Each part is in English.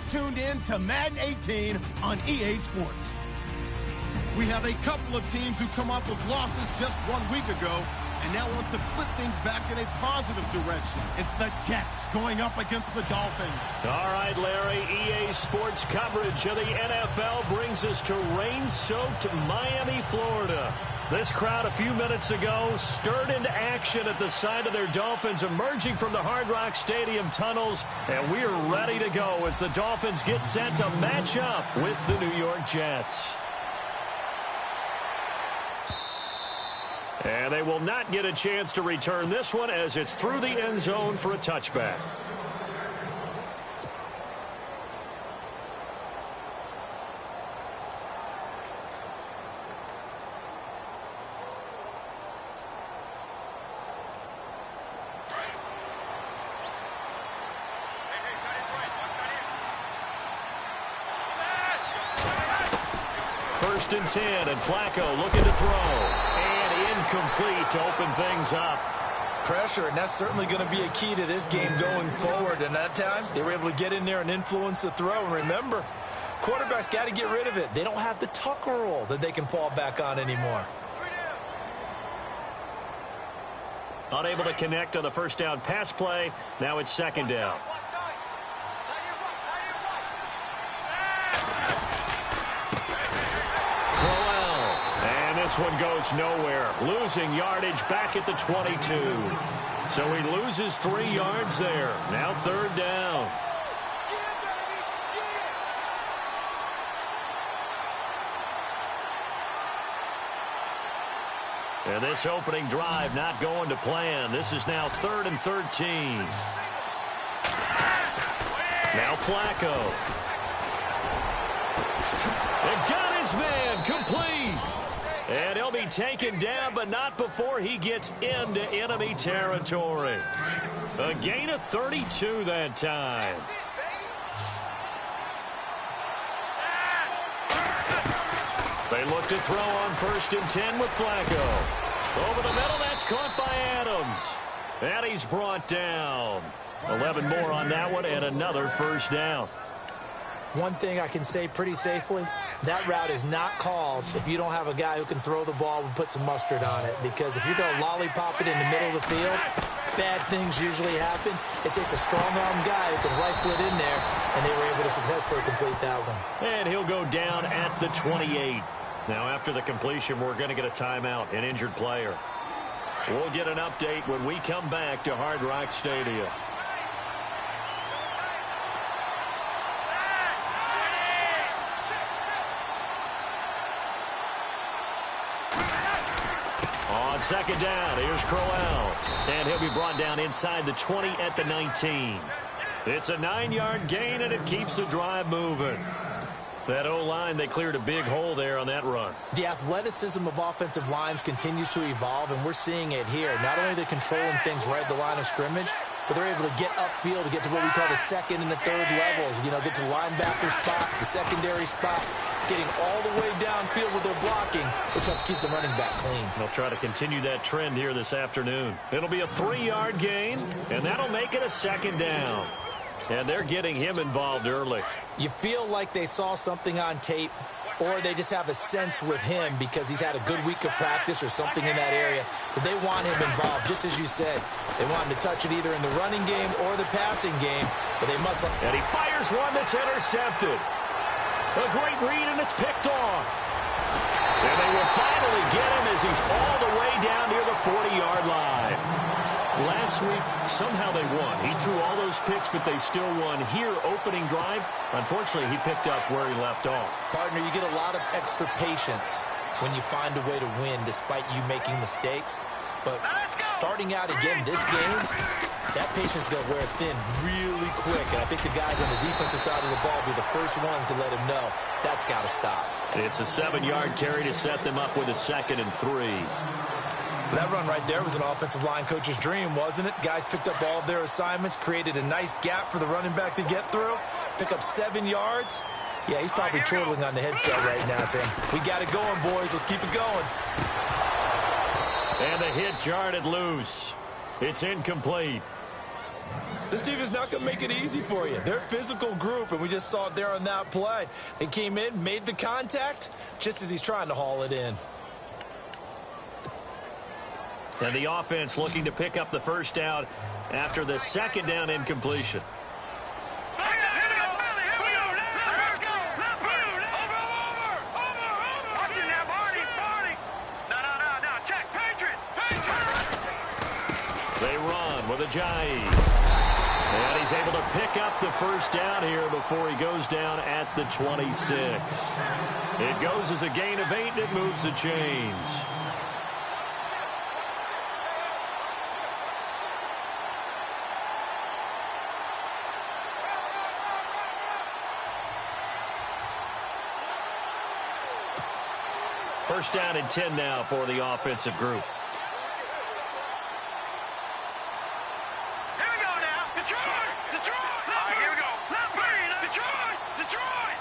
tuned in to Madden 18 on EA Sports. We have a couple of teams who come off of losses just 1 week ago and now want to flip things back in a positive direction. It's the Jets going up against the Dolphins. All right, Larry, EA Sports coverage of the NFL brings us to rain-soaked Miami, Florida. This crowd a few minutes ago stirred into action at the side of their Dolphins emerging from the Hard Rock Stadium tunnels, and we're ready to go as the Dolphins get set to match up with the New York Jets. And they will not get a chance to return this one as it's through the end zone for a touchback. First and 10, and Flacco looking to throw. Incomplete to open things up. Pressure, and that's certainly going to be a key to this game going forward. And that time, they were able to get in there and influence the throw. And remember, quarterbacks got to get rid of it. They don't have the Tucker rule that they can fall back on anymore. Unable to connect on the first down pass play. Now it's second down. This one goes nowhere. Losing yardage back at the 22. So he loses 3 yards there. Now third down. And this opening drive not going to plan. This is now 3rd and 13. Now Flacco. They got his man complete. And he'll be taken down, but not before he gets into enemy territory. A gain of 32 that time. They look to throw on 1st and 10 with Flacco. Over the middle, that's caught by Adams. And he's brought down. 11 more on that one, and another first down. One thing I can say pretty safely, that route is not called if you don't have a guy who can throw the ball and put some mustard on it. Because if you're going to lollipop it in the middle of the field, bad things usually happen. It takes a strong-arm guy who can rifle it in there, and they were able to successfully complete that one. And he'll go down at the 28. Now, after the completion, we're going to get a timeout, an injured player. We'll get an update when we come back to Hard Rock Stadium. On second down, here's Crowell. And he'll be brought down inside the 20 at the 19. It's a 9-yard gain, and it keeps the drive moving. That O-line, they cleared a big hole there on that run. The athleticism of offensive lines continues to evolve, and we're seeing it here. Not only are they controlling things right at the line of scrimmage, but they're able to get upfield to get to what we call the second and the third levels. You know, get to the linebacker spot, the secondary spot, getting all the way downfield with their blocking, which helps keep the running back clean. They'll try to continue that trend here this afternoon. It'll be a 3-yard gain, and that'll make it a second down. And they're getting him involved early. You feel like they saw something on tape, or they just have a sense with him because he's had a good week of practice or something in that area that they want him involved. Just as you said, they want him to touch it either in the running game or the passing game, but they must. And he fires one that's intercepted. A great read, and it's picked off. And they will finally get him as he's all the way down near the 40-yard line. Last week, somehow they won. He threw all those picks, but they still won. Here, opening drive, unfortunately, he picked up where he left off. Partner, you get a lot of extra patience when you find a way to win despite you making mistakes. But starting out again this game, that patience is going to wear thin really quick. And I think the guys on the defensive side of the ball will be the first ones to let him know that's got to stop. It's a 7-yard carry to set them up with a 2nd and 3. That run right there was an offensive line coach's dream, wasn't it? Guys picked up all of their assignments, created a nice gap for the running back to get through, pick up 7 yards. Yeah, he's probably chortling on the headset right now saying, we got it going, boys. Let's keep it going. And the hit jarred it loose. It's incomplete. This defense is not going to make it easy for you. They're a physical group, and we just saw it there on that play. They came in, made the contact, just as he's trying to haul it in. And the offense looking to pick up the first down after the second down incompletion. They run with Ajayi. And he's able to pick up the first down here before he goes down at the 26. It goes as a gain of 8, and it moves the chains. First down and 10 now for the offensive group. Here we go now. Detroit! Detroit! All right, here we go. Detroit!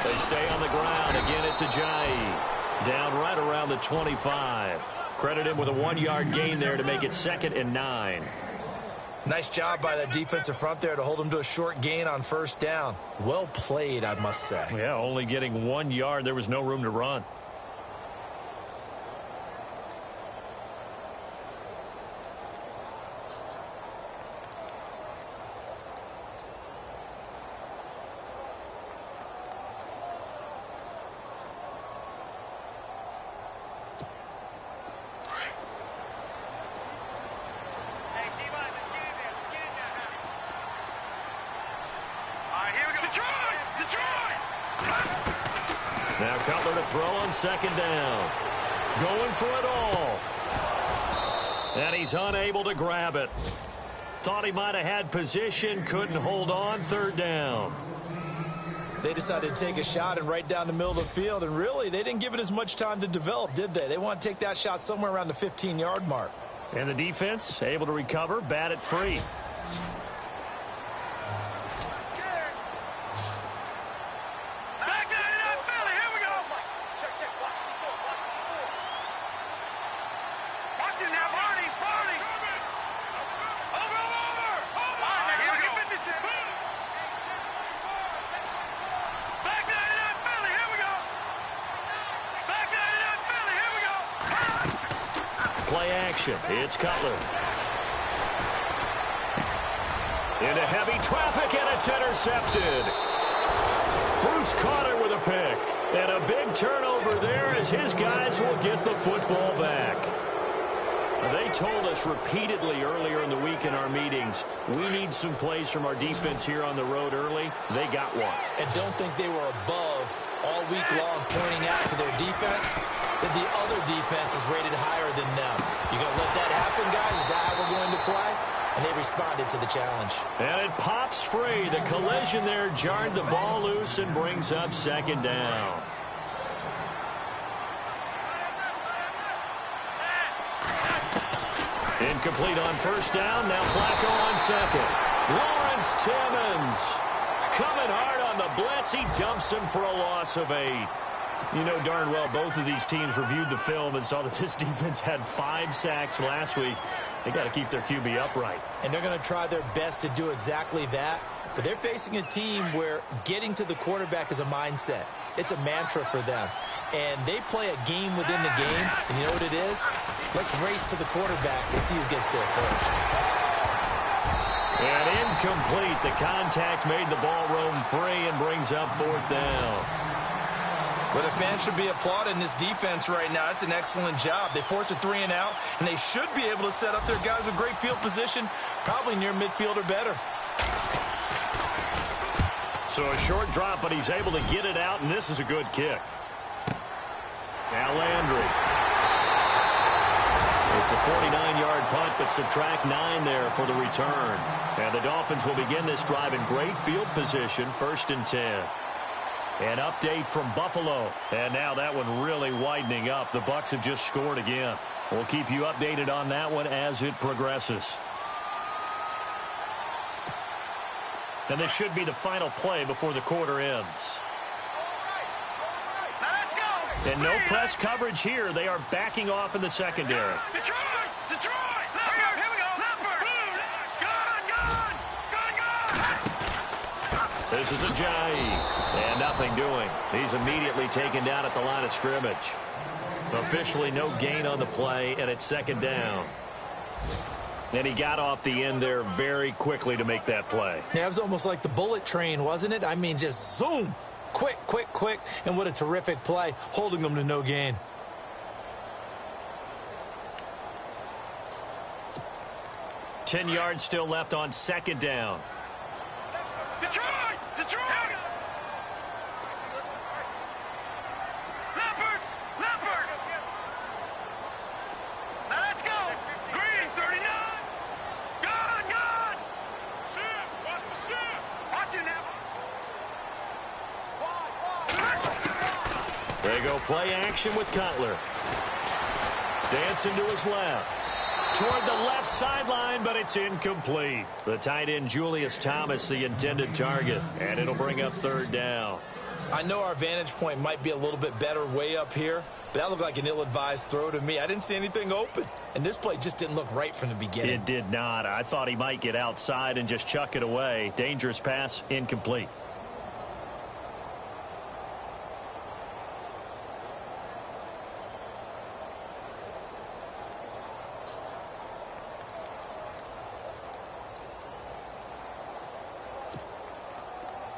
They stay on the ground. Again, it's Ajayi. Down right around the 25. Credit him with a 1-yard gain there to make it 2nd and 9. Nice job by that defensive front there to hold him to a short gain on first down. Well played, I must say. Yeah, only getting 1 yard. There was no room to run. Now Cutler to throw on second down. Going for it all. And he's unable to grab it. Thought he might have had position. Couldn't hold on. Third down. They decided to take a shot and right down the middle of the field. And really, they didn't give it as much time to develop, did they? They want to take that shot somewhere around the 15-yard mark. And the defense able to recover. Bat it free. Play action. It's Cutler. Into heavy traffic, and it's intercepted. Bruce Carter with a pick. And a big turnover there as his guys will get the football back. They told us repeatedly earlier in the week in our meetings, we need some plays from our defense here on the road early. They got one. And don't think they were above all week long pointing out to their defense that the other defense is rated higher than them. You going to let that happen, guys? Is that how we're going to play? And they responded to the challenge. And it pops free. The collision there jarred the ball loose and brings up second down. Incomplete on first down. Now Flacco on second. Lawrence Timmons coming hard on the blitz. He dumps him for a loss of 8. You know darn well both of these teams reviewed the film and saw that this defense had 5 sacks last week. They got to keep their QB upright. And they're going to try their best to do exactly that. But they're facing a team where getting to the quarterback is a mindset. It's a mantra for them. And they play a game within the game. And you know what it is? Let's race to the quarterback and see who gets there first. And incomplete. The contact made the ball roam free and brings up fourth down. But the fans should be applauding this defense right now. It's an excellent job. They force a 3-and-out, and they should be able to set up their guys with great field position, probably near midfield or better. So a short drop, but he's able to get it out, and this is a good kick. Now Landry. It's a 49-yard punt, but subtract 9 there for the return. And the Dolphins will begin this drive in great field position, 1st and 10. An update from Buffalo. And now that one really widening up. The Bucs have just scored again. We'll keep you updated on that one as it progresses. And this should be the final play before the quarter ends. And no press coverage here. They are backing off in the secondary. Detroit! This is Ajayi, and nothing doing. He's immediately taken down at the line of scrimmage. Officially no gain on the play, and it's second down. And he got off the end there very quickly to make that play. Yeah, it was almost like the bullet train, wasn't it? I mean, just zoom. Quick, quick, quick. And what a terrific play, holding them to no gain. Ten yards still left on second down. Detroit! Detroit! Leopard! Leopard! Now let's go! Green, 39! Gone! Gone! Shift! Watch the shift! Watch it now! They go play action with Cutler. Dancing to his left. Toward the left sideline, but it's incomplete. The tight end, Julius Thomas, the intended target, and it'll bring up third down. I know our vantage point might be a little bit better way up here, but that looked like an ill-advised throw to me. I didn't see anything open, and this play just didn't look right from the beginning. It did not. I thought he might get outside and just chuck it away. Dangerous pass, incomplete.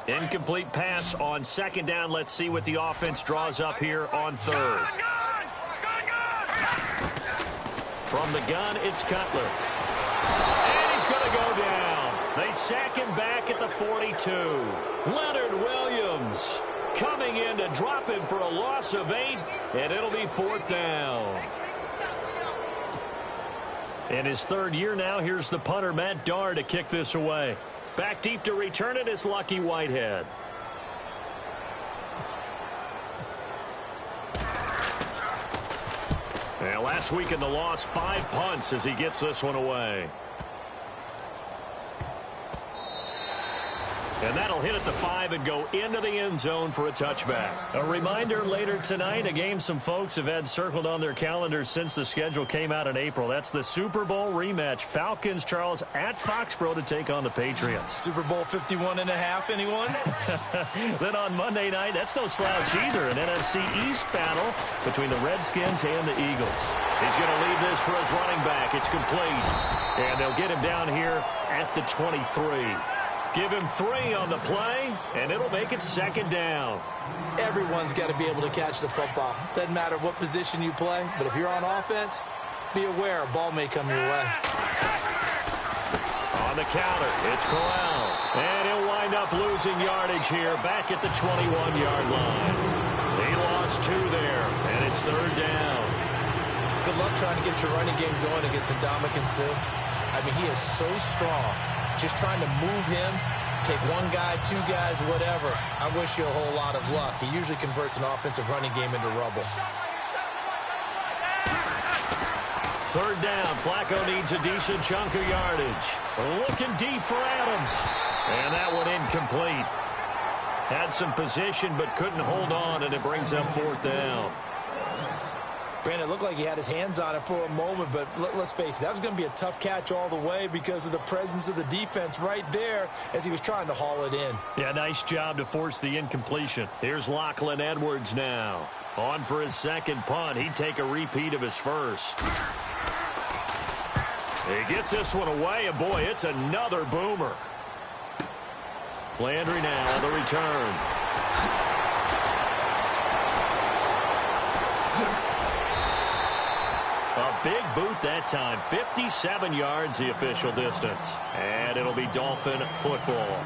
Incomplete pass on second down. Let's see what the offense draws up here on third. From the gun, it's Cutler. And he's going to go down. They sack him back at the 42. Leonard Williams coming in to drop him for a loss of 8, and it'll be fourth down. In his third year now, here's the punter, Matt Darr, to kick this away. Back deep to return it is Lucky Whitehead. And last week in the loss, 5 punts as he gets this one away. And that'll hit at the 5 and go into the end zone for a touchback. A reminder later tonight, a game some folks have had circled on their calendars since the schedule came out in April. That's the Super Bowl rematch. Falcons, Charles, at Foxborough to take on the Patriots. Super Bowl 51.5, anyone? Then on Monday night, that's no slouch either. An NFC East battle between the Redskins and the Eagles. He's going to leave this for his running back. It's complete. And they'll get him down here at the 23. Give him 3 on the play, and it'll make it second down. Everyone's got to be able to catch the football. Doesn't matter what position you play, but if you're on offense, be aware a ball may come your way. On the counter, it's Corral. And he'll wind up losing yardage here back at the 21-yard line. He lost 2 there, and it's third down. Good luck trying to get your running game going against Ndamukong Suh. I mean, he is so strong. Just trying to move him, take 1 guy, 2 guys, whatever. I wish you a whole lot of luck. He usually converts an offensive running game into rubble. Third down. Flacco needs a decent chunk of yardage. Looking deep for Adams. And that one incomplete. Had some position but couldn't hold on, and it brings up fourth down. Brandon, it looked like he had his hands on it for a moment, but let's face it, that was going to be a tough catch all the way because of the presence of the defense right there as he was trying to haul it in. Yeah, nice job to force the incompletion. Here's Lachlan Edwards now. On for his second punt. He'd take a repeat of his first. He gets this one away, and boy, it's another boomer. Landry now on the return. A big boot that time. 57 yards the official distance. And it'll be Dolphin football.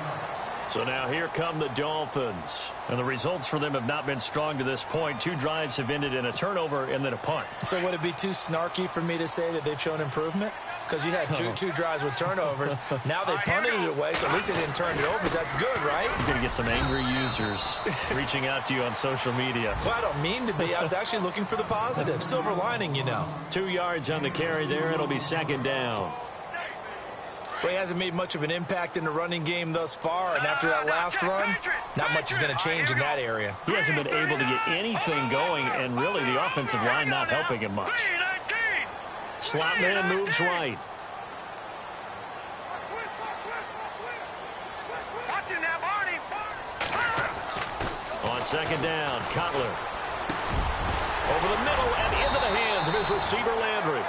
So now here come the Dolphins. And the results for them have not been strong to this point. 2 drives have ended in a turnover and then a punt. So would it be too snarky for me to say that they've shown improvement? Because you had two drives with turnovers. Now they punted it away, so at least they didn't turn it over. That's good, right? You're going to get some angry users reaching out to you on social media. Well, I don't mean to be. I was actually looking for the positive. Silver lining, you know. 2 yards on the carry there. It'll be second down. Well, he hasn't made much of an impact in the running game thus far, and after that last run, not much is going to change in that area. He hasn't been able to get anything going, and really the offensive line not helping him much. Slot man moves right. Second down, Cutler. Over the middle and into the hands of his receiver, Landry.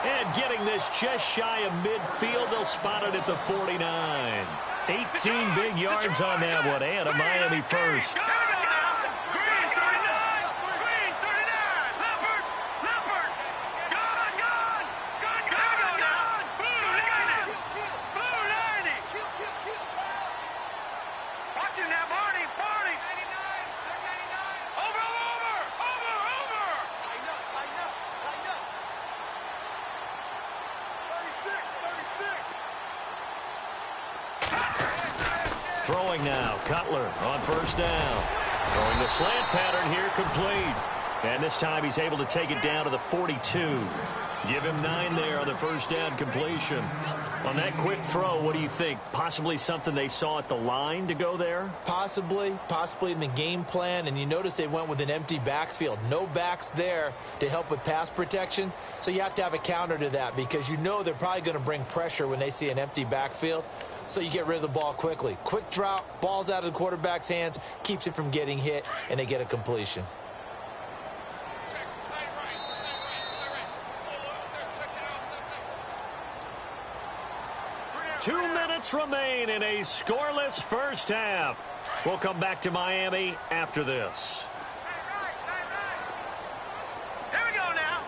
And getting this just shy of midfield, they'll spot it at the 49. 18 big yards on that one, and a Miami first. Throwing now, Cutler on first down. Throwing the slant pattern here, complete. And this time he's able to take it down to the 42. Give him 9 there on the first down completion. On that quick throw, what do you think? Possibly something they saw at the line to go there? Possibly in the game plan. And you notice they went with an empty backfield. No backs there to help with pass protection. So you have to have a counter to that because you know they're probably going to bring pressure when they see an empty backfield. So you get rid of the ball quickly. Quick drop, ball's out of the quarterback's hands, keeps it from getting hit, and they get a completion. Two minutes remain in a scoreless first half. We'll come back to Miami after this. Here we go now.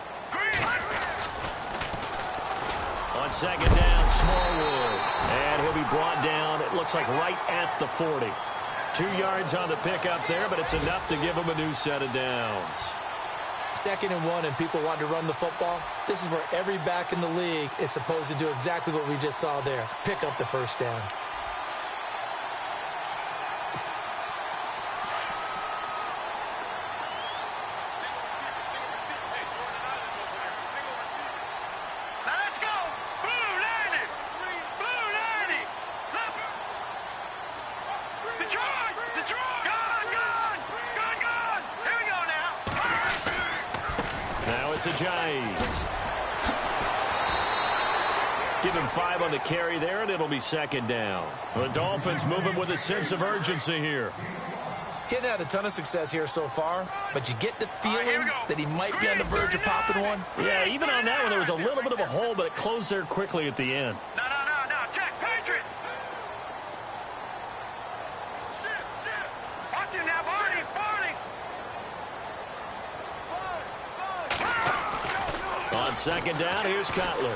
On second down, Smallwood. And he'll be brought down, it looks like right at the 40. 2 yards on the pickup there, but it's enough to give him a new set of downs. 2nd and 1 and people want to run the football. This is where every back in the league is supposed to do exactly what we just saw there. Pick up the first down. Give him 5 on the carry there, and it'll be second down. The Dolphins moving with a sense of urgency here. He hadn't had a ton of success here so far, but you get the feeling that he might be on the verge of popping one. Yeah, even on that one, there was a little bit of a hole, but it closed there quickly at the end. No. Check, Patriots. Watch him now, Barney. On second down, here's Cutler.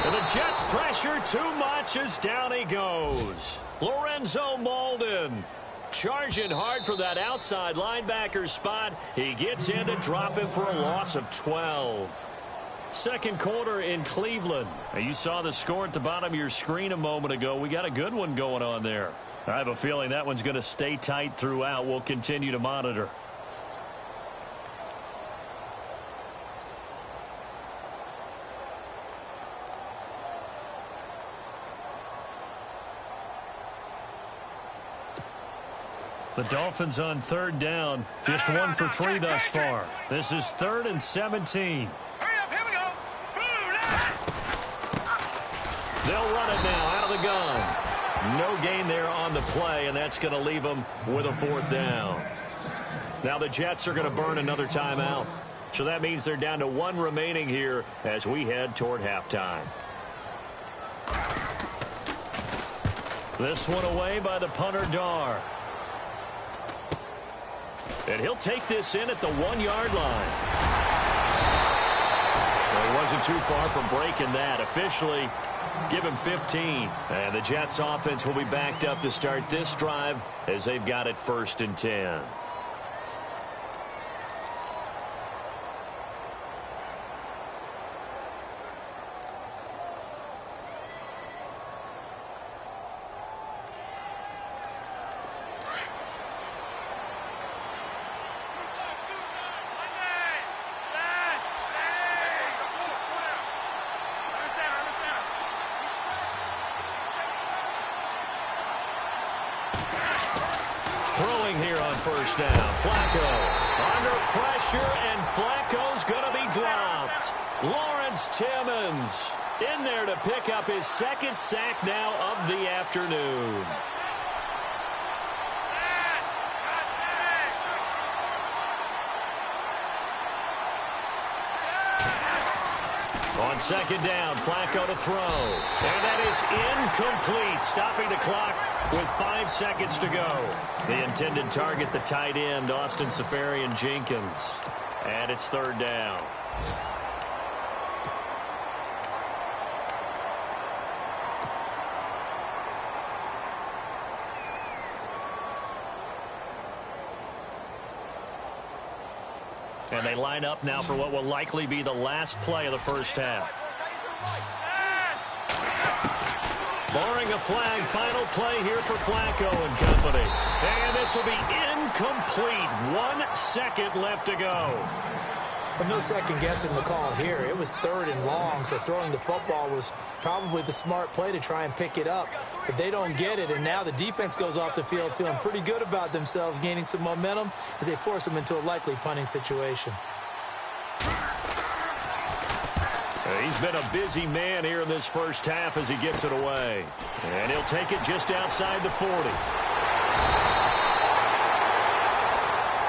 And the Jets pressure too much as down he goes. Lorenzo Molden charging hard for that outside linebacker spot. He gets in to drop him for a loss of 12. Second quarter in Cleveland. Now, you saw the score at the bottom of your screen a moment ago. We got a good one going on there. I have a feeling that one's going to stay tight throughout. We'll continue to monitor. The Dolphins on third down, just 1 for 3 thus far. This is 3rd and 17. Hurry up, here we go. They'll run it now out of the gun. No gain there on the play, and that's going to leave them with a 4th down. Now the Jets are going to burn another timeout. So that means they're down to 1 remaining here as we head toward halftime. This one away by the punter, Dar. And he'll take this in at the 1-yard line. Well, he wasn't too far from breaking that. Officially, give him 15. And the Jets offense will be backed up to start this drive as they've got it 1st and 10. Throwing here on first down. Flacco under pressure, and Flacco's going to be dropped. Lawrence Timmons in there to pick up his 2nd sack now of the afternoon. On second down, Flacco to throw. And that is incomplete, stopping the clock with 5 seconds to go. The intended target, the tight end, Austin Seferian-Jenkins. And it's third down. And they line up now for what will likely be the last play of the first half. Barring a flag, final play here for Flacco and company. And this will be incomplete. 1 second left to go. Well, no second guessing the call here. It was third and long, so throwing the football was probably the smart play to try and pick it up. But they don't get it, and now the defense goes off the field feeling pretty good about themselves, gaining some momentum as they force them into a likely punting situation. He's been a busy man here in this first half as he gets it away. And he'll take it just outside the 40.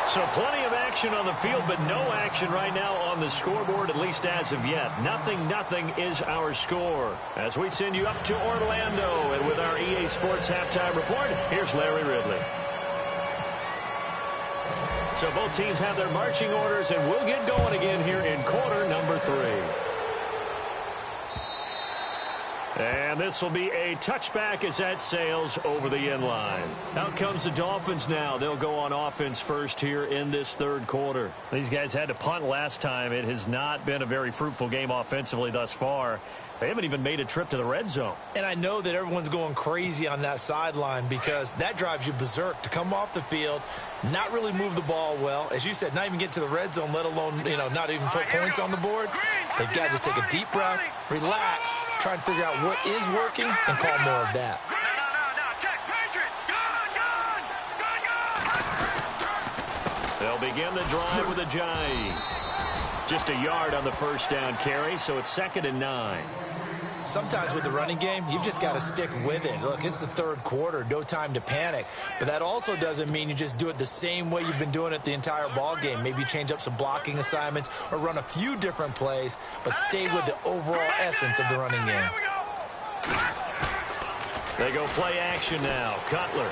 So plenty of action on the field, but no action right now on the scoreboard, at least as of yet. 0-0 is our score. As we send you up to Orlando, and with our EA Sports Halftime Report, here's Larry Ridley. So both teams have their marching orders, and we'll get going again here in quarter number 3. And this will be a touchback as that sails over the end line. Out comes the Dolphins now. They'll go on offense first here in this third quarter. These guys had to punt last time. It has not been a very fruitful game offensively thus far. They haven't even made a trip to the red zone. And I know that everyone's going crazy on that sideline because that drives you berserk to come off the field, not really move the ball well. As you said, not even get to the red zone, let alone, not even put points on the board. They've got to just take a deep breath, relax, try and figure out what is working, and call more of that. They'll begin the drive with a jive. Just a yard on the first down carry, so it's 2nd and 9. Sometimes with the running game, you've just got to stick with it. Look, it's the third quarter, no time to panic. But that also doesn't mean you just do it the same way you've been doing it the entire ball game. Maybe change up some blocking assignments or run a few different plays, but stay with the overall essence of the running game. They go play action now. Cutler.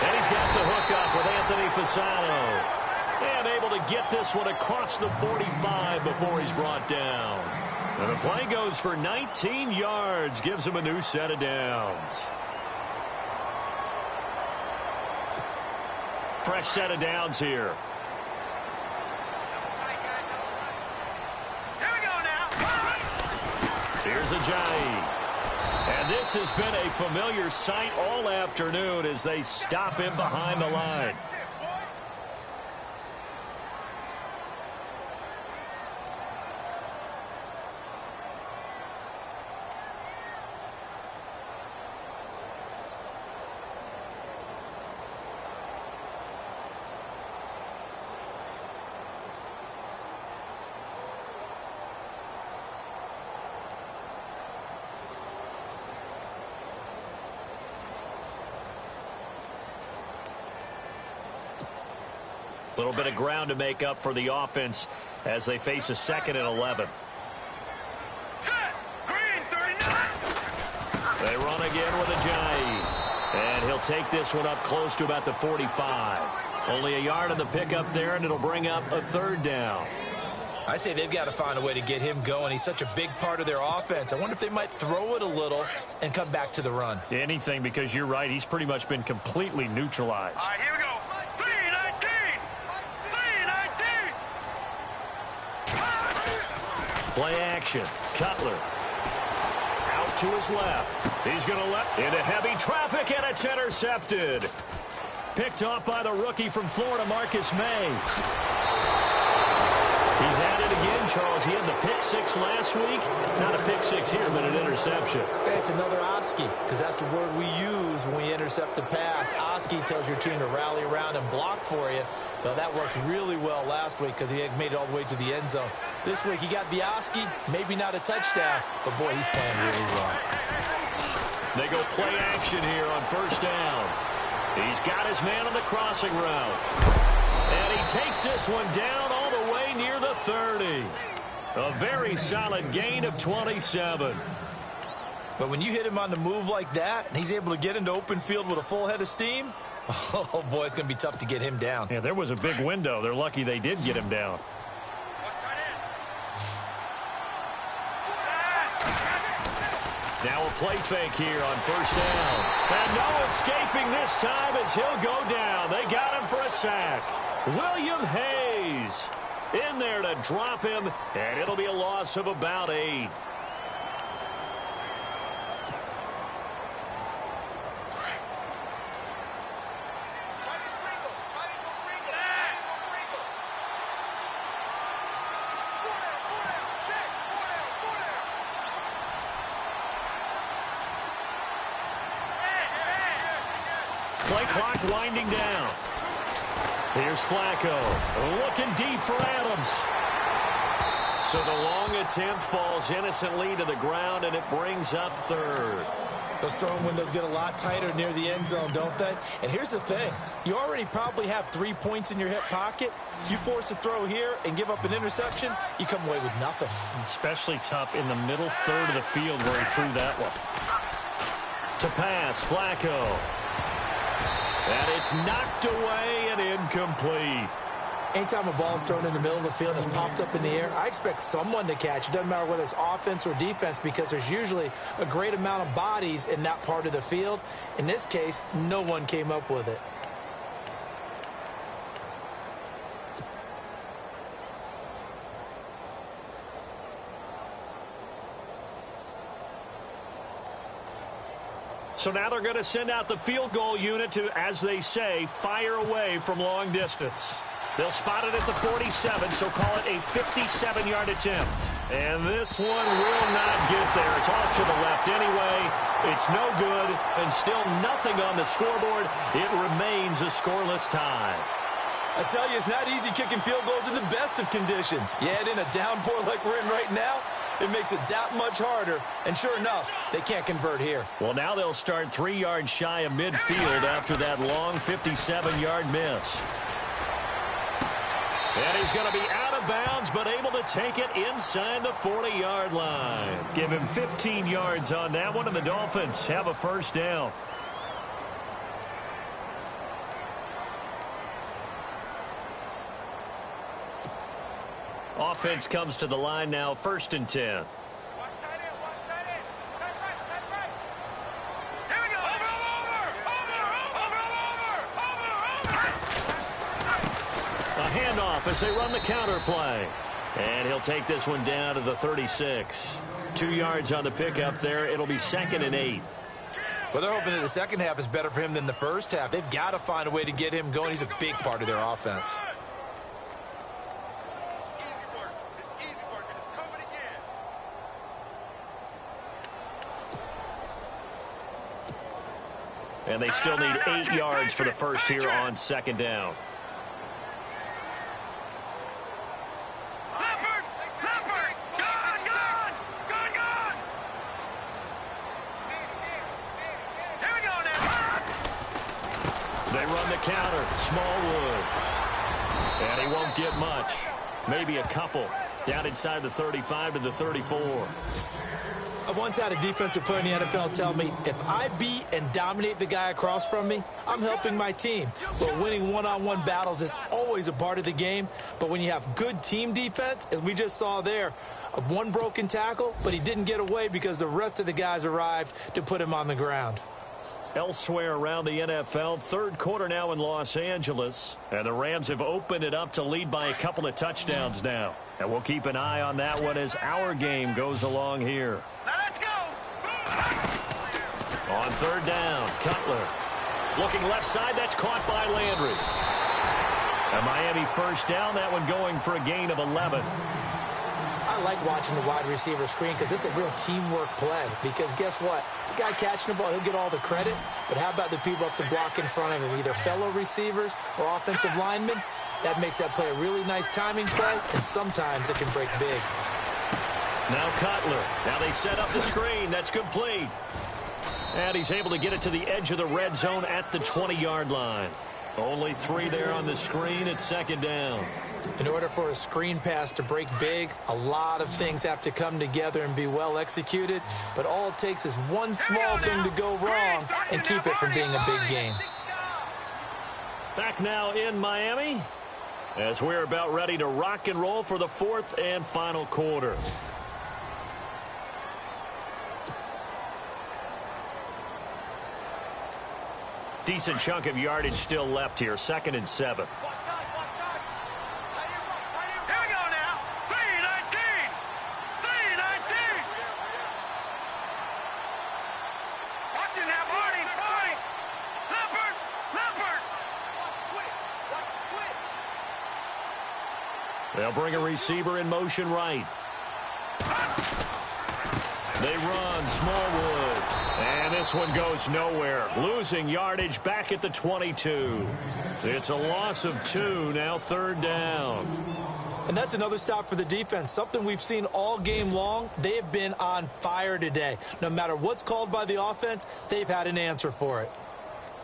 And he's got the hook up with Anthony Fasano. And able to get this one across the 45 before he's brought down. And the play goes for 19 yards. Gives him a new set of downs. Fresh set of downs here. Here we go now. Here's Ajayi. And this has been a familiar sight all afternoon as they stop him behind the line. A little bit of ground to make up for the offense as they face a 2nd and 11. Set. Green 39. They run again with Ajayi. And he'll take this one up close to about the 45. Only a yard on the pickup there, and it'll bring up a 3rd down. I'd say they've got to find a way to get him going. He's such a big part of their offense. I wonder if they might throw it a little and come back to the run. Anything, because you're right. He's pretty much been completely neutralized. All right, here we go. 319. 319. Play action. Cutler. Out to his left. He's going to let into heavy traffic, and it's intercepted. Picked off by the rookie from Florida, Marcus May. He's at it again, Charles. He had the pick 6 last week. Not a pick 6 here, but an interception. It's another Oski, because that's the word we use when we intercept the pass. Oski tells your team to rally around and block for you. Well, that worked really well last week because he had made it all the way to the end zone. This week he got the Oski, maybe not a touchdown, but boy, he's playing really well. They go play action here on first down. He's got his man on the crossing route. And he takes this one down all the way near the 30. A very solid gain of 27. But when you hit him on the move like that, and he's able to get into open field with a full head of steam, oh, boy, it's going to be tough to get him down. Yeah, there was a big window. They're lucky they did get him down. Now a play fake here on first down. And no escaping this time as he'll go down. They got him for a sack. William Hayes in there to drop him, and it'll be a loss of about 8. Play clock winding down. Here's Flacco. Looking deep for Adams. So the long attempt falls innocently to the ground, and it brings up third. Those throwing windows get a lot tighter near the end zone, don't they? And here's the thing. You already probably have 3 points in your hip pocket. You force a throw here and give up an interception, you come away with nothing. Especially tough in the middle third of the field where he threw that one. To pass, Flacco. And it's knocked away and incomplete. Anytime a ball's thrown in the middle of the field and it's popped up in the air, I expect someone to catch. It doesn't matter whether it's offense or defense because there's usually a great amount of bodies in that part of the field. In this case, no one came up with it. So now they're going to send out the field goal unit to, as they say, fire away from long distance. They'll spot it at the 47, so call it a 57-yard attempt. And this one will not get there. It's off to the left anyway. It's no good, and still nothing on the scoreboard. It remains a scoreless tie. I tell you, it's not easy kicking field goals in the best of conditions. Yet in a downpour like we're in right now, it makes it that much harder. And sure enough, they can't convert here. Well, now they'll start 3 yards shy of midfield after that long 57-yard miss. And he's going to be out of bounds, but able to take it inside the 40-yard line. Give him 15 yards on that one, and the Dolphins have a first down. Offense comes to the line now, 1st and 10. Watch tight end, watch tight end. Tight right. Here we go. A handoff as they run the counter play. And he'll take this one down to the 36. 2 yards on the pickup there. It'll be 2nd and 8. Well, they're hoping that the second half is better for him than the first half. They've got to find a way to get him going. He's a big part of their offense. And they still need 8 yards for the first here on 2nd down. They run the counter. Smallwood. And he won't get much. Maybe a couple. Down inside the 35 to the 34. I once had a defensive player in the NFL tell me, if I beat and dominate the guy across from me, I'm helping my team. But winning one-on-one battles is always a part of the game. But when you have good team defense, as we just saw there, one broken tackle, but he didn't get away because the rest of the guys arrived to put him on the ground. Elsewhere around the NFL, 3rd quarter now in Los Angeles. And the Rams have opened it up to lead by a couple of touchdowns now. And we'll keep an eye on that one as our game goes along here. Now let's go. On 3rd down, Cutler. Looking left side, that's caught by Landry. A Miami first down, that one going for a gain of 11. I like watching the wide receiver screen because it's a real teamwork play. Because guess what? The guy catching the ball, he'll get all the credit. But how about the people up to block in front of him, either fellow receivers or offensive linemen? That makes that play a really nice timing play, and sometimes it can break big. Now Cutler. Now they set up the screen. That's complete. And he's able to get it to the edge of the red zone at the 20-yard line. Only 3 there on the screen at 2nd down. In order for a screen pass to break big, a lot of things have to come together and be well executed, but all it takes is one small thing to go wrong and keep it from being a big game. Back now in Miami as we're about ready to rock and roll for the fourth and final quarter. Decent chunk of yardage still left here, 2nd and 7. They'll bring a receiver in motion right. They run Smallwood. And this one goes nowhere. Losing yardage back at the 22. It's a loss of 2, now 3rd down. And that's another stop for the defense. Something we've seen all game long. They have been on fire today. No matter what's called by the offense, they've had an answer for it.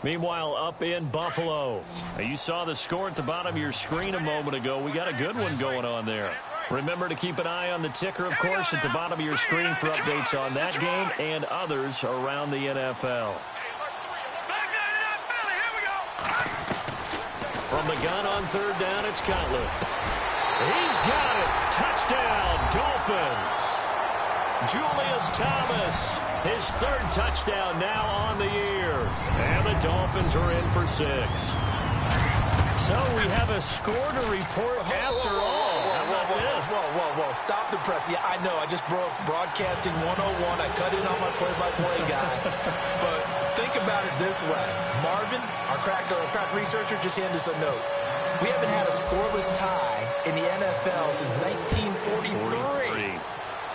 Meanwhile, up in Buffalo. Now, you saw the score at the bottom of your screen a moment ago. We got a good one going on there. Remember to keep an eye on the ticker, of course, at the bottom of your screen for updates on that game and others around the NFL. From the gun on 3rd down, it's Cutler. He's got it. Touchdown, Dolphins. Julius Thomas, his 3rd touchdown now on the year. And the Dolphins are in for 6. So we have a score to report after all. How about this? Whoa. Stop the press. Yeah, I know. I just broke broadcasting 101. I cut in on my play-by-play guy. But think about it this way. Marvin, our crack researcher, just handed us a note. We haven't had a scoreless tie in the NFL since 1943.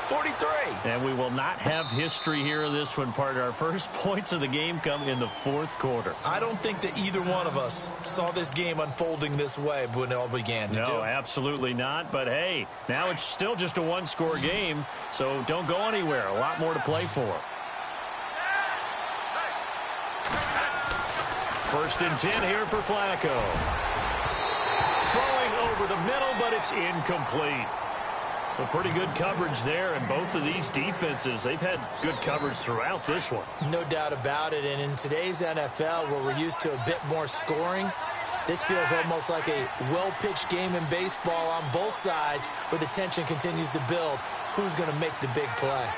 43. And we will not have history here in this one, partner. Our first points of the game come in the 4th quarter. I don't think that either one of us saw this game unfolding this way when it all began. No, absolutely not. But, hey, now it's still just a one-score game, so don't go anywhere. A lot more to play for. 1st and 10 here for Flacco. Throwing over the middle, but it's incomplete. A pretty good coverage there, and both of these defenses, they've had good coverage throughout this one. No doubt about it, and in today's NFL, where we're used to a bit more scoring, this feels almost like a well-pitched game in baseball on both sides, where the tension continues to build. Who's going to make the big play?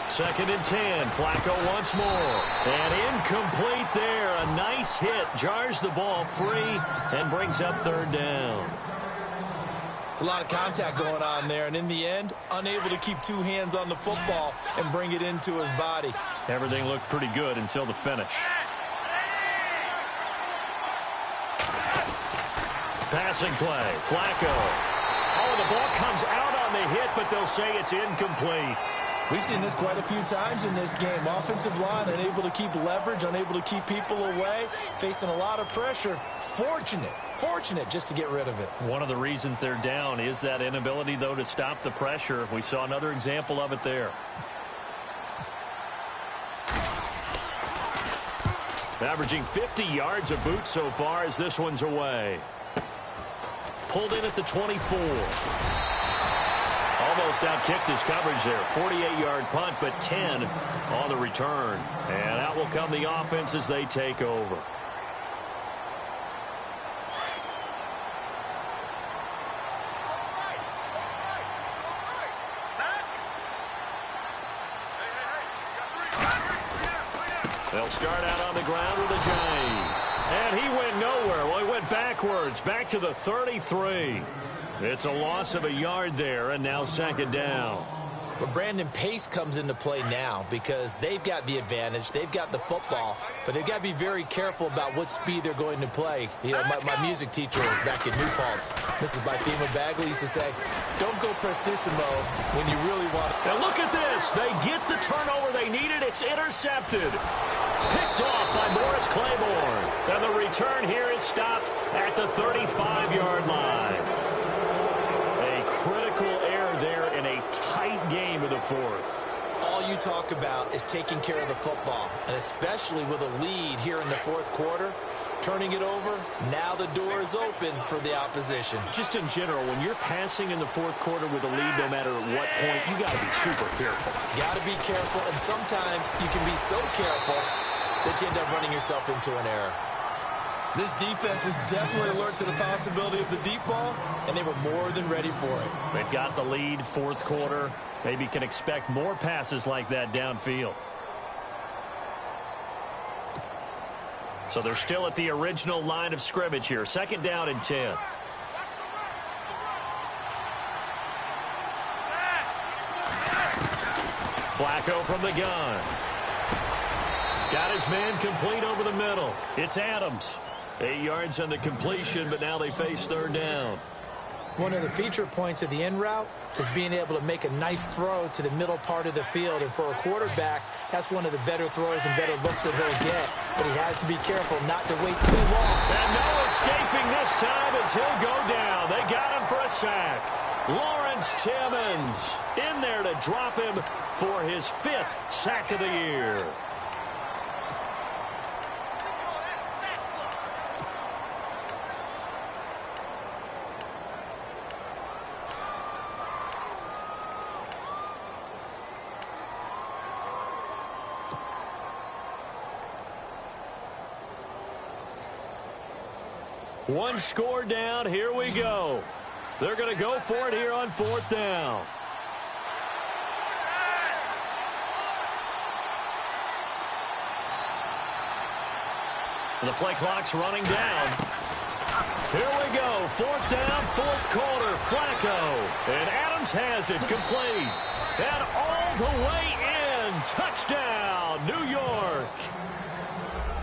Second and 10. Flacco once more. And incomplete there. A nice hit. Jars the ball free and brings up 3rd down. It's a lot of contact going on there. And in the end, unable to keep 2 hands on the football and bring it into his body. Everything looked pretty good until the finish. Passing play. Flacco. Oh, the ball comes out on the hit, but they'll say it's incomplete. We've seen this quite a few times in this game. Offensive line unable to keep leverage, unable to keep people away, facing a lot of pressure. Fortunate just to get rid of it. One of the reasons they're down is that inability, though, to stop the pressure. We saw another example of it there. Averaging 50 yards a boot so far as this one's away. Pulled in at the 24. Almost outkicked his coverage there. 48-yard punt, but 10 on the return. And out will come the offense as they take over. They'll start out on the ground with a J. And he went nowhere. Well, he went backwards, back to the 33. It's a loss of a yard there, and now 2nd down. But Brandon, pace comes into play now because they've got the advantage. They've got the football, but they've got to be very careful about what speed they're going to play. You know, my music teacher back in New Paltz, Mrs. Bythema Bagley, used to say, don't go prestissimo when you really want it. Now look at this. They get the turnover they needed. It's intercepted. Picked off by Morris Claiborne. And the return here is stopped at the 35-yard line. A critical error there in a tight game of the 4th. All you talk about is taking care of the football, and especially with a lead here in the fourth quarter. Turning it over, now the door is open for the opposition. Just in general, when you're passing in the fourth quarter with a lead, no matter at what point, you got to be super careful. Got to be careful, and sometimes you can be so careful that you end up running yourself into an error. This defense was definitely alert to the possibility of the deep ball, and they were more than ready for it. They've got the lead, fourth quarter. Maybe can expect more passes like that downfield. So they're still at the original line of scrimmage here. Second down and 10. Flacco from the gun. Got his man complete over the middle. It's Adams. 8 yards on the completion, but now they face third down. One of the feature points of the in route is being able to make a nice throw to the middle part of the field. And for a quarterback, that's one of the better throws and better looks that he'll get. But he has to be careful not to wait too long. And no escaping this time as he'll go down. They got him for a sack. Lawrence Timmons in there to drop him for his 5th sack of the year. One score down. Here we go. They're going to go for it here on fourth down. The play clock's running down. Here we go. Fourth down, fourth quarter. Flacco. And Adams has it complete. And all the way in. Touchdown, New York.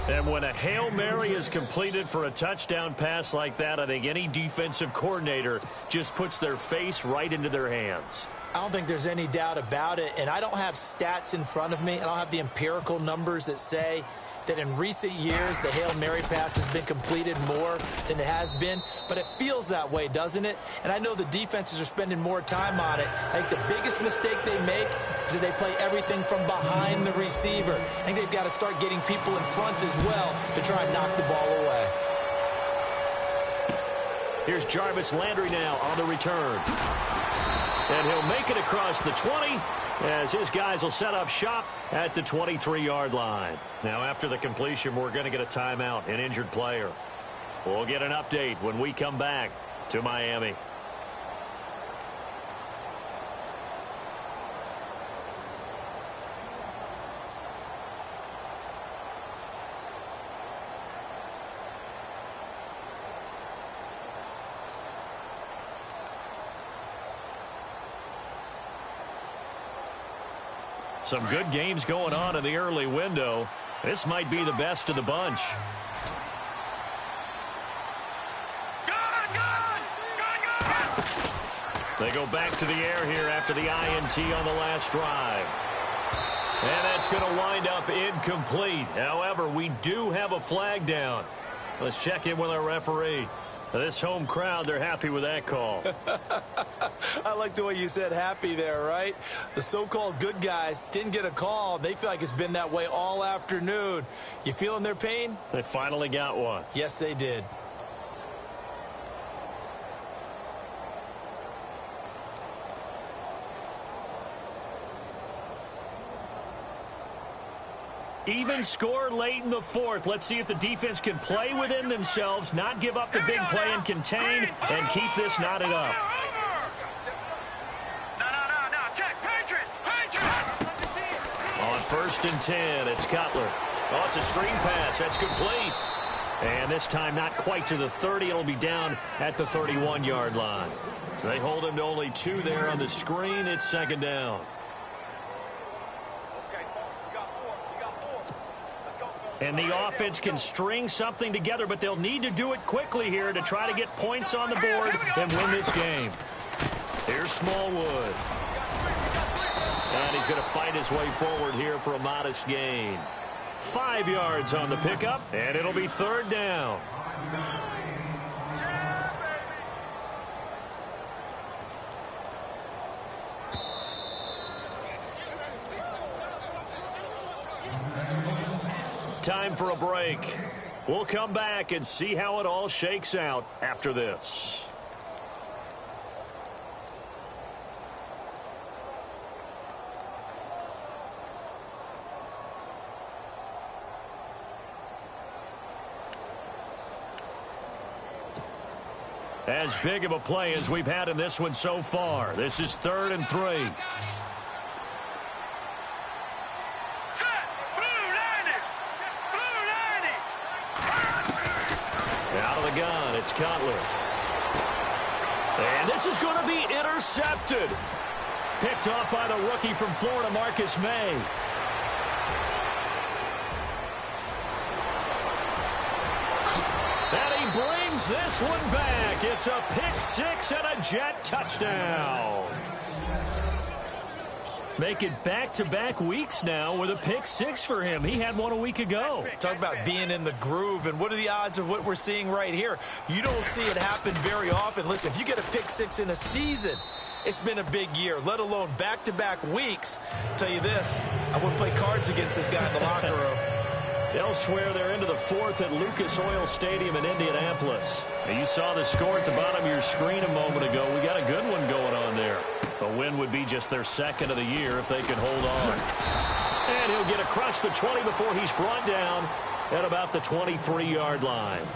And when a Hail Mary is completed for a touchdown pass like that, I think any defensive coordinator just puts their face right into their hands. I don't think there's any doubt about it, and I don't have stats in front of me. I don't have the empirical numbers that say that in recent years the Hail Mary pass has been completed more than it has been, but it feels that way, doesn't it? And I know the defenses are spending more time on it. I think the biggest mistake they make is that they play everything from behind the receiver. I think they've got to start getting people in front as well to try and knock the ball away. Here's Jarvis Landry now on the return. And he'll make it across the 20 as his guys will set up shop at the 23-yard line. Now, after the completion, we're going to get a timeout, an injured player. We'll get an update when we come back to Miami. Some good games going on in the early window. This might be the best of the bunch. They go back to the air here after the INT on the last drive. And that's going to wind up incomplete. However, we do have a flag down. Let's check in with our referee. This home crowd, they're happy with that call. I like the way you said happy there, right? The so-called good guys didn't get a call. They feel like it's been that way all afternoon. You feeling their pain? They finally got one. Yes, they did. Even score late in the fourth. Let's see if the defense can play within themselves, not give up the big play and contain, and keep this knotted up. On 1st and 10, it's Cutler. Oh, it's a screen pass. That's complete. And this time not quite to the 30. It'll be down at the 31-yard line. They hold him to only 2 there on the screen. It's second down. And the offense can string something together, but they'll need to do it quickly here to try to get points on the board and win this game. Here's Smallwood. And he's going to fight his way forward here for a modest gain. 5 yards on the pickup, and it'll be third down. time for a break. We'll come back and see how it all shakes out after this. As big of a play as we've had in this one so far. This is 3rd and 3. Out of the gun, it's Cutler. And this is going to be intercepted. Picked off by the rookie from Florida, Marcus May. And he brings this one back. It's a pick six and a Jet touchdown. Make it back-to-back weeks now with a pick six for him. He had one a week ago. Talk about being in the groove, and what are the odds of what we're seeing right here? You don't see it happen very often. Listen, if you get a pick six in a season, it's been a big year, let alone back-to-back weeks. I'll tell you this, I wouldn't play cards against this guy in the locker room. Elsewhere, they're into the 4th at Lucas Oil Stadium in Indianapolis. And you saw the score at the bottom of your screen a moment ago. We got a good one going on there. A win would be just their 2nd of the year if they could hold on. And he'll get across the 20 before he's brought down at about the 23-yard line.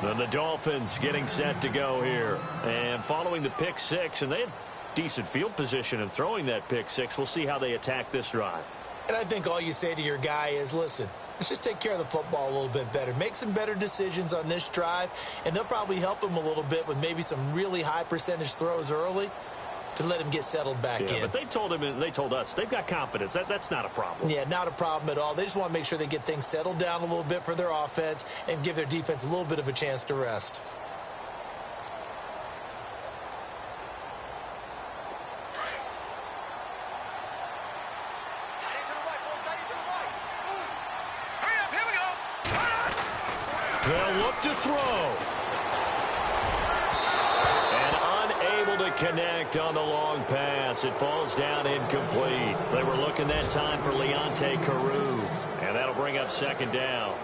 Then the Dolphins getting set to go here. And following the pick six, and they had decent field position in throwing that pick six. We'll see how they attack this drive. And I think all you say to your guy is, listen, let's just take care of the football a little bit better. Make some better decisions on this drive, and they'll probably help him a little bit with maybe some really high percentage throws early to let him get settled back in. But they told him, and they told us, they've got confidence. That's not a problem. Yeah, not a problem at all. They just want to make sure they get things settled down a little bit for their offense and give their defense a little bit of a chance to rest. They'll look to throw. And unable to connect on the long pass. It falls down incomplete. They were looking that time for Leonte Carew. And that'll bring up 2nd down.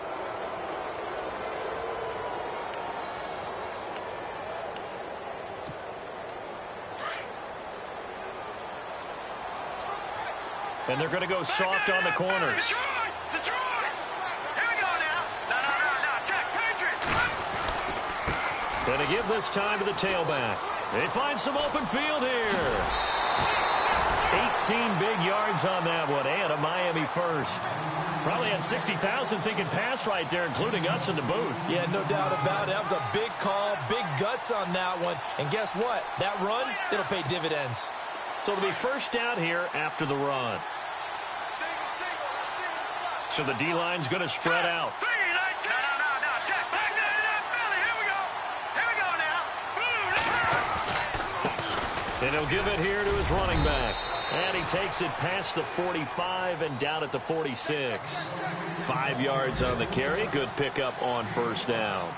And they're going to go soft on the corners. And to give this time to the tailback. They find some open field here. 18 big yards on that one, and a Miami first. Probably had 60,000 thinking pass right there, including us in the booth. Yeah, no doubt about it. That was a big call, big guts on that one. And guess what? That run, it'll pay dividends. So it'll be 1st down here after the run. So the D-line's going to spread out. And he'll give it here to his running back. And he takes it past the 45 and down at the 46. 5 yards on the carry. Good pickup on 1st down.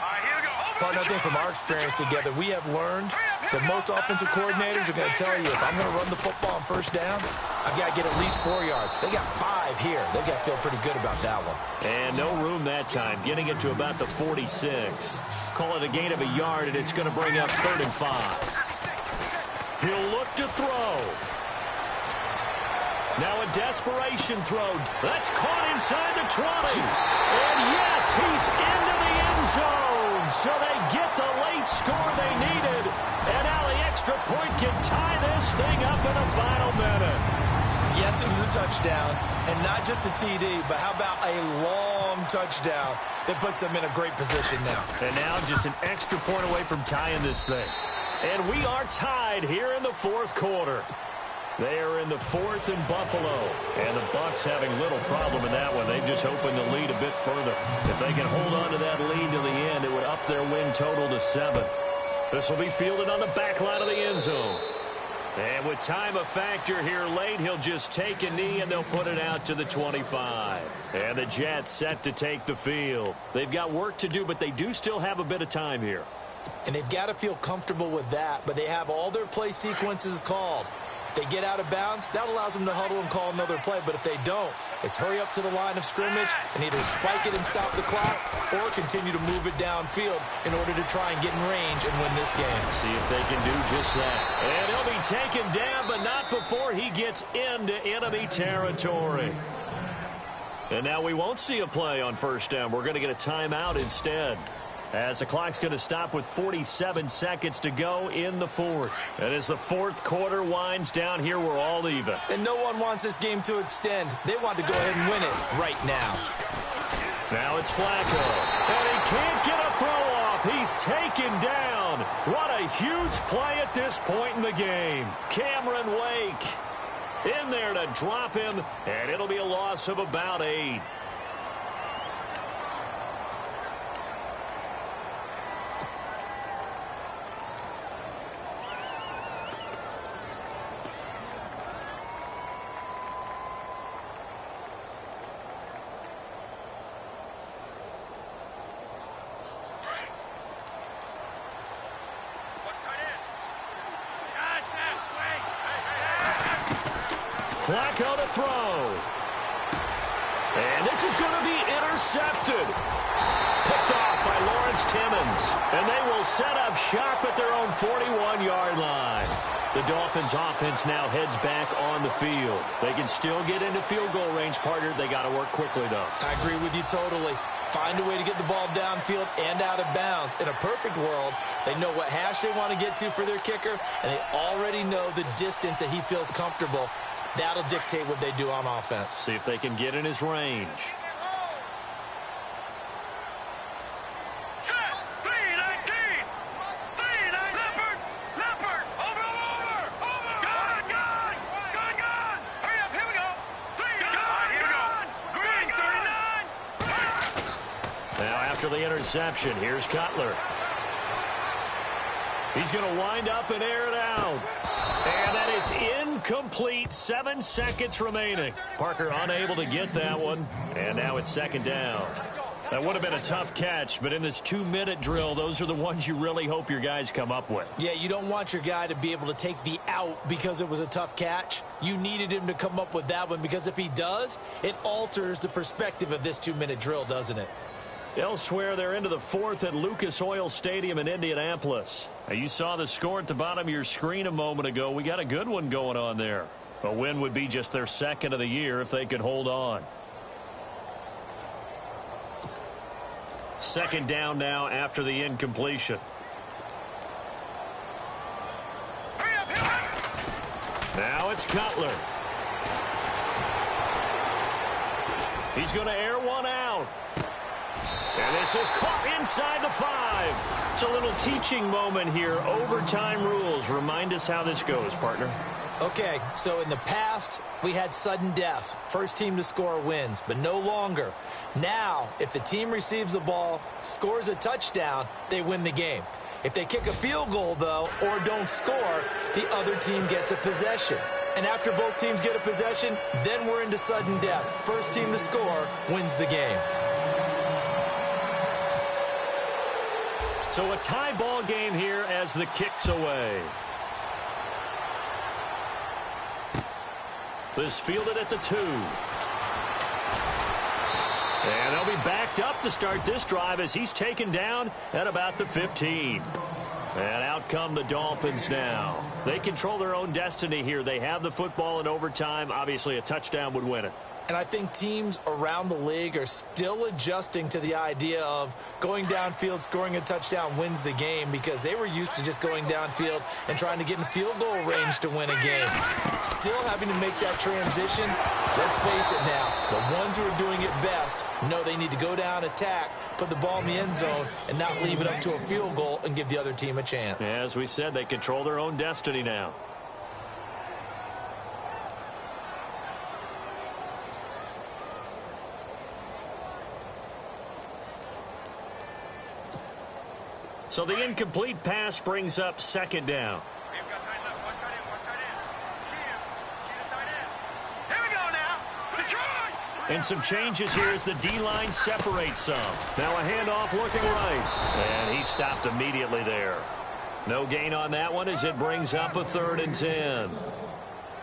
Partner, I think from our experience together, we have learned that most offensive coordinators are going to tell you, if I'm going to run the football on 1st down, I've got to get at least 4 yards. They got 5 here. They've got to feel pretty good about that one. And no room that time, getting it to about the 46. Call it a gain of a yard, and it's going to bring up 3rd and 5. He'll look to throw. Now a desperation throw. That's caught inside the 20. And yes, he's into the end zone. So they get the late score they needed. And now the extra point can tie this thing up in the final minute. Yes, it was a touchdown. And not just a TD, but how about a long touchdown that puts them in a great position now. And now just an extra point away from tying this thing. And we are tied here in the 4th quarter. They are in the 4th in Buffalo. And the Bucs having little problem in that one. They've just opened the lead a bit further. If they can hold on to that lead to the end, it would up their win total to 7. This will be fielded on the back line of the end zone. And with time a factor here late, he'll just take a knee and they'll put it out to the 25. And the Jets set to take the field. They've got work to do, but they do still have a bit of time here. And they've got to feel comfortable with that, but they have all their play sequences called. If they get out of bounds, that allows them to huddle and call another play. But if they don't, it's hurry up to the line of scrimmage and either spike it and stop the clock or continue to move it downfield in order to try and get in range and win this game. See if they can do just that. And he'll be taken down, but not before he gets into enemy territory. And now we won't see a play on first down. We're going to get a timeout instead, as the clock's going to stop with 47 seconds to go in the fourth. And as the fourth quarter winds down here, we're all even. And no one wants this game to extend. They want to go ahead and win it right now. Now it's Flacco. And he can't get a throw off. He's taken down. What a huge play at this point in the game. Cameron Wake in there to drop him, and it'll be a loss of about 8. Flacco to throw. And this is going to be intercepted. Picked off by Lawrence Timmons. And they will set up shop at their own 41-yard line. The Dolphins offense now heads back on the field. They can still get into field goal range, partner. They got to work quickly, though. I agree with you totally. Find a way to get the ball downfield and out of bounds. In a perfect world, they know what hash they want to get to for their kicker, and they already know the distance that he feels comfortable. That'll dictate what they do on offense. See if they can get in his range. Now after the interception, here's Cutler. He's going to wind up and air it out. And that is incomplete. 7 seconds remaining. Parker unable to get that one. And now it's second down. That would have been a tough catch, but in this 2-minute drill, those are the ones you really hope your guys come up with. Yeah, you don't want your guy to be able to take the out because it was a tough catch. You needed him to come up with that one, because if he does, it alters the perspective of this 2-minute drill, doesn't it? Elsewhere, they're into the fourth at Lucas Oil Stadium in Indianapolis. Now, you saw the score at the bottom of your screen a moment ago. We got a good one going on there. A win would be just their second of the year if they could hold on. Second down now after the incompletion. Now it's Cutler. He's going to air one out. And this is caught inside the 5. It's a little teaching moment here. Overtime rules. Remind us how this goes, partner. Okay, so in the past, we had sudden death. First team to score wins, but no longer. Now, if the team receives the ball, scores a touchdown, they win the game. If they kick a field goal, though, or don't score, the other team gets a possession. And after both teams get a possession, then we're into sudden death. First team to score wins the game. So a tie ball game here as the kick's away. This fielded at the 2. And they'll be backed up to start this drive as he's taken down at about the 15. And out come the Dolphins now. They control their own destiny here. They have the football in overtime. Obviously, a touchdown would win it. And I think teams around the league are still adjusting to the idea of going downfield, scoring a touchdown wins the game, because they were used to just going downfield and trying to get in field goal range to win a game. Still having to make that transition. Let's face it now, the ones who are doing it best know they need to go down, attack, put the ball in the end zone, and not leave it up to a field goal and give the other team a chance. Yeah, as we said, they control their own destiny now. So the incomplete pass brings up second down. We've got tight left. One tight end. One tight end. Key to tight end. Here we go now. Detroit. And some changes here as the D-line separates some. Now a handoff looking right. And he stopped immediately there. No gain on that one as it brings up a 3rd and 10.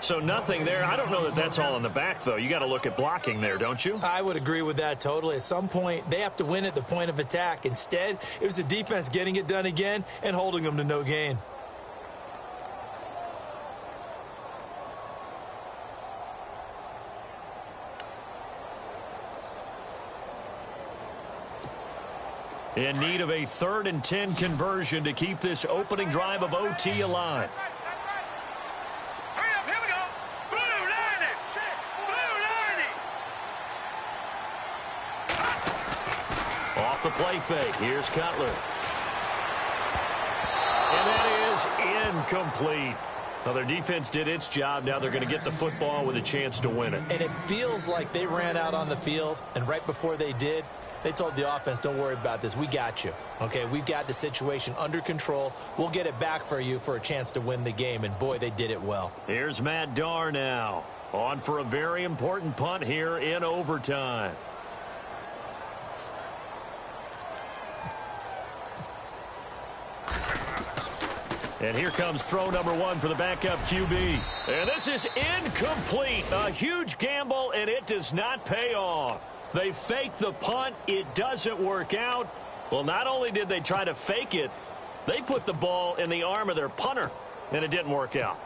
So nothing there. I don't know that that's all in the back, though. You got to look at blocking there, don't you? I would agree with that totally. At some point, they have to win at the point of attack. Instead, it was the defense getting it done again and holding them to no gain. In need of a 3rd and 10 conversion to keep this opening drive of OT alive. Hurry up, here we go. Blue lining. Blue lining. Off the play fake. Here's Cutler. And that is incomplete. Well, their defense did its job. Now they're going to get the football with a chance to win it. And it feels like they ran out on the field, and right before they did, they told the offense, don't worry about this. We got you. Okay, we've got the situation under control. We'll get it back for you for a chance to win the game. And, boy, they did it well. Here's Matt Darr now. On for a very important punt here in overtime. And here comes throw number 1 for the backup QB. And this is incomplete. A huge gamble, and it does not pay off. They fake the punt. It doesn't work out. Well, not only did they try to fake it, they put the ball in the arm of their punter, and it didn't work out.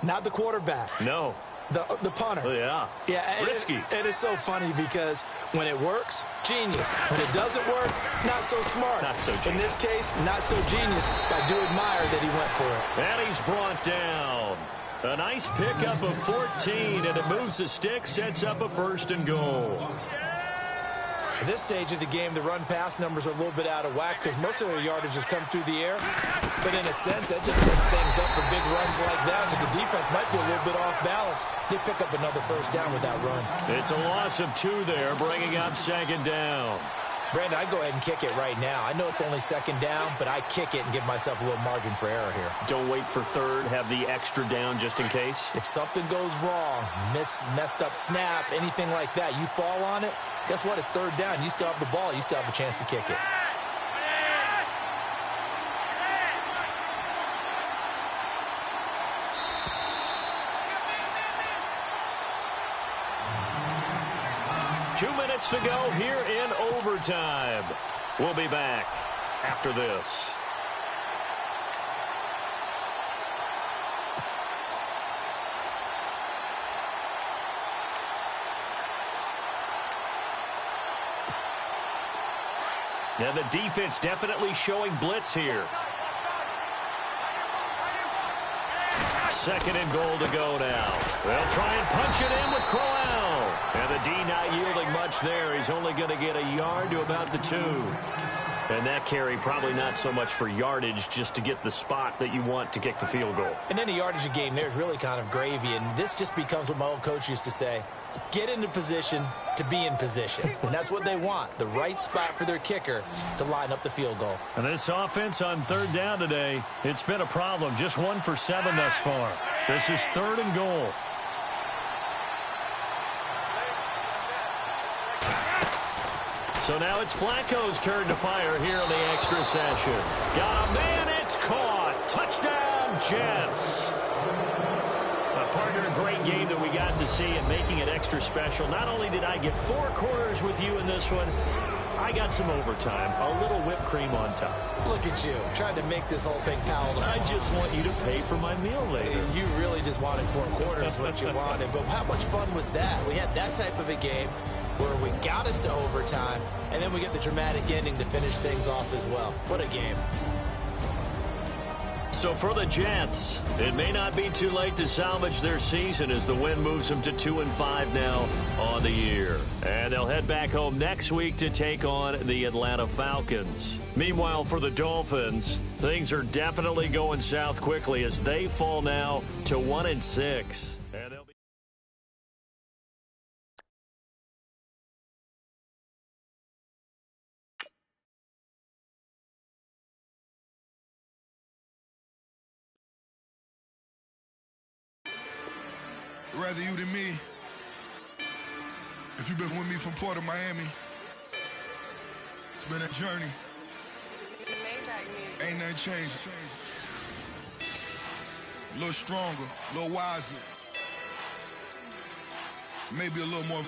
Not the quarterback. No. The punter. Oh, yeah. Yeah. Risky. And it's so funny because when it works, genius. When it doesn't work, not so smart. Not so genius. In this case, not so genius. I do admire that he went for it. And he's brought down. A nice pickup of 14, and it moves the stick, sets up a 1st and goal. At this stage of the game, the run-pass numbers are a little bit out of whack because most of their yardage has come through the air. But in a sense, that just sets things up for big runs like that because the defense might be a little bit off balance. They pick up another 1st down with that run. It's a loss of 2 there, bringing up 2nd down. Brandon, I'd go ahead and kick it right now. I know it's only 2nd down, but I kick it and give myself a little margin for error here. Don't wait for 3rd. Have the extra down just in case. If something goes wrong, messed up snap, anything like that, you fall on it, guess what? It's 3rd down. You still have the ball. You still have a chance to kick it. Two minutes to go here in overtime. We'll be back after this. Now the defense definitely showing blitz here. 2nd and goal to go now. They'll try and punch it in with Crowell. And the D not yielding much there. He's only going to get a yard to about the 2. And that carry probably not so much for yardage, just to get the spot that you want to kick the field goal. And any yardage of game there is really kind of gravy. And this just becomes what my old coach used to say. Get into position to be in position. And that's what they want, the right spot for their kicker to line up the field goal. And this offense on 3rd down today, it's been a problem. Just 1 for 7 thus far. This is 3rd and goal. So now it's Flacco's turn to fire here in the extra session. Got a man, it's caught. Touchdown, Jets. Partner, a great game that we got to see and making it extra special. Not only did I get 4 quarters with you in this one, I got some overtime, a little whipped cream on top. Look at you, trying to make this whole thing palatable. I just want you to pay for my meal later. You really just wanted 4 quarters, what you wanted. But how much fun was that? We had that type of a game where we got us to overtime, and then we get the dramatic ending to finish things off as well. What a game. So for the Jets, it may not be too late to salvage their season as the win moves them to 2-5 now on the year. And they'll head back home next week to take on the Atlanta Falcons. Meanwhile, for the Dolphins, things are definitely going south quickly as they fall now to 1-6. And they'll be Rather you than me. If you've been with me from Port of Miami, it's been a journey. Ain't nothing changed. A little stronger, a little wiser. maybe a little more.